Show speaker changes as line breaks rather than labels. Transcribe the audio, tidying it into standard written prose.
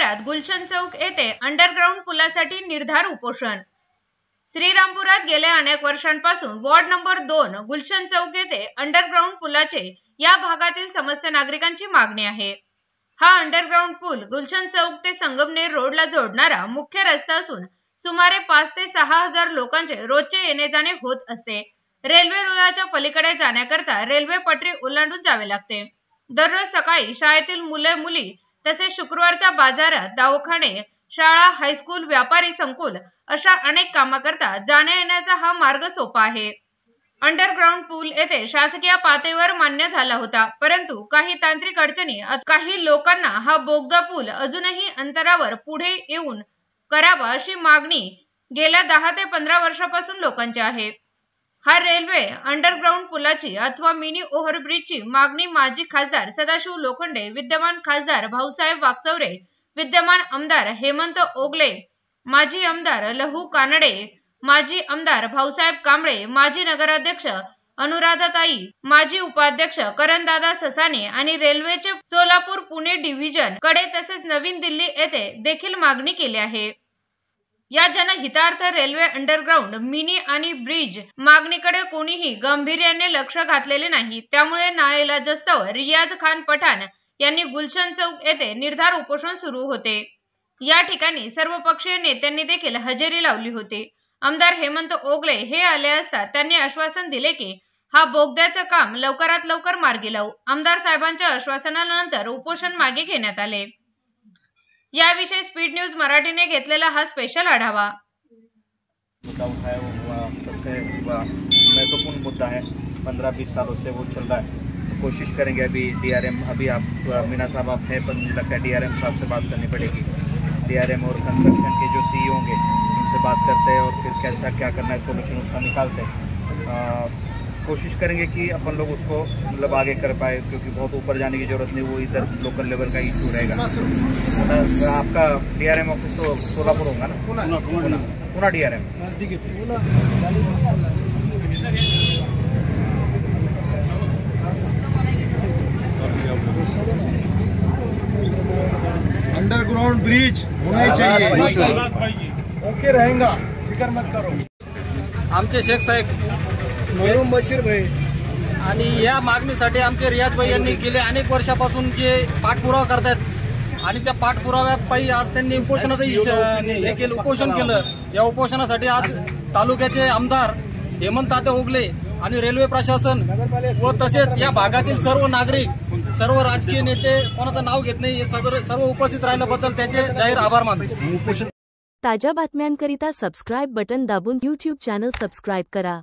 श्रीरामपुरात गुलशन चौक येथे अंडरग्राउंड पुलासाठी निर्धार उपोषण। श्रीरामपुरात गेल्या अनेक वर्षांपासून वॉर्ड नंबर 2 गुलशन चौक येथे अंडरग्राउंड पुलाचे या भागातील समस्त नागरिकांची मागणी आहे। हा अंडरग्राउंड पूल गुलशन चौक ते संगमनेर रोडला जोडणारा मुख्य रस्ता असून सुमारे 5 ते 6 हजार लोकांचे रोजचे येणे जाणे होत असते। रेल्वे रुळाच्या पलीकडे जाण्याकरता रेल्वे पटरी ओलांडून जावे लागते। दररोज सकाळी शाळेतील मुले मुली तसेच शुक्रवारच्या बाजारात, दवाखाने, शाळा, हायस्कूल, व्यापारी संकुल अशा अनेक कामाकरता जाण्या येण्याचा हा मार्ग सोपा आहे। अंडरग्राउंड पूल येथे शासकीय पातळीवर मान्य झाला होता, परंतु काही तांत्रिक अडचणी काही लोकांना हा बोगदा पूल अजूनही अंतरावर पुढे येऊन करावा अशी मागणी गेल्या 10 ते 15 वर्षापासून लोकांची आहे। हा रेल्वे अंडरग्राउंड पुलाची अथवा मिनी ओव्हरब्रिजची मागणी माजी खासदार सदाशिव लोखंडे, विद्यमान खासदार भाऊसाहेब वाकचौरे, विद्यमान आमदार हेमंत ओगले, माजी आमदार लहू कानडे, माजी आमदार भाऊसाहेब कांबळे, माजी नगराध्यक्ष अनुराधाताई, माजी उपाध्यक्ष करणदादा ससाने आणि रेल्वेचे सोलापूर पुणे डिव्हिजन कडे तसेच नवीन दिल्ली येथे देखील मागणी केली आहे। या जनहितार्थ रेल्वे अंडरग्राउंड मिनी आणि ब्रिज मागणीकडे कोणीही गांभीर्याने लक्ष घातलेले नाही। त्यामुळे नाईलाजास्तव रियाज खान पठाण यांनी गुलशन चौक येथे निर्धार उपोषण सुरू होते। या ठिकाणी सर्वपक्षीय नेत्यांनी देखील हजेरी लावली होती। आमदार हेमंत ओगले हे आले असता त्यांनी आश्वासन दिले की हा बोगद्याचं काम लवकरात लवकर मार्गी लावू। आमदार साहेबांच्या आश्वासनानंतर उपोषण मागे घेण्यात आले। याविषयी स्पीड न्यूज मराठीने घेतलेला हा स्पेशल आढावा।
मुद्दा उठाया वो सबसे महत्वपूर्ण मुद्दा है। 15-20 सालों से वो चल रहा है। तो कोशिश करेंगे अभी डीआरएम, अभी आप मीना साहब आप हैं, पर मुझे लगता है डीआरएम साहब से बात करनी पड़ेगी। डीआरएम और कंस्ट्रक्शन के जो सीईओ होंगे उनसे बात करते हैं और फिर कैसा क्या करना है सोल्यूशन उसका निकालते हैं। कोशिश करेंगे कि अपन लोग उसको मतलब आगे कर पाए, क्योंकि बहुत ऊपर जाने की जरूरत नहीं, वो इधर लोकल लेवल का इशू रहेगा। आपका डीआरएम ऑफिस तो सोलापुर होगा ना? पुणे डीआरएम
अंडरग्राउंड ब्रिज होना ही चाहिए। ओके रहेगा, फिकर मत करो।
आमचे शेख साहेब मरूम बशीर भाई आणि या मागणीसाठी आमचे रियाज भाई यांनी गेले अनेक वर्षापासून जे पाठपुरावा करतात आणि त्या पाठपुराव्यापायी आज त्यांनी उपोषण केलं। या उपोषणासाठी आज तालुक्याचे आमदार हेमंत तात्या ओगले आणि रेल्वे प्रशासन व तसेच या भागातील सर्व नागरिक, सर्व राजकीय नेते, कोणाचं नाव घेत नाही, सर्व उपस्थित राहिल्याबद्दल त्यांचे जाहीर आभार मानतो।
ताज्या बातम्यांकरिता सबस्क्राइब बटन दाबून YouTube चॅनल सबस्क्राइब करा।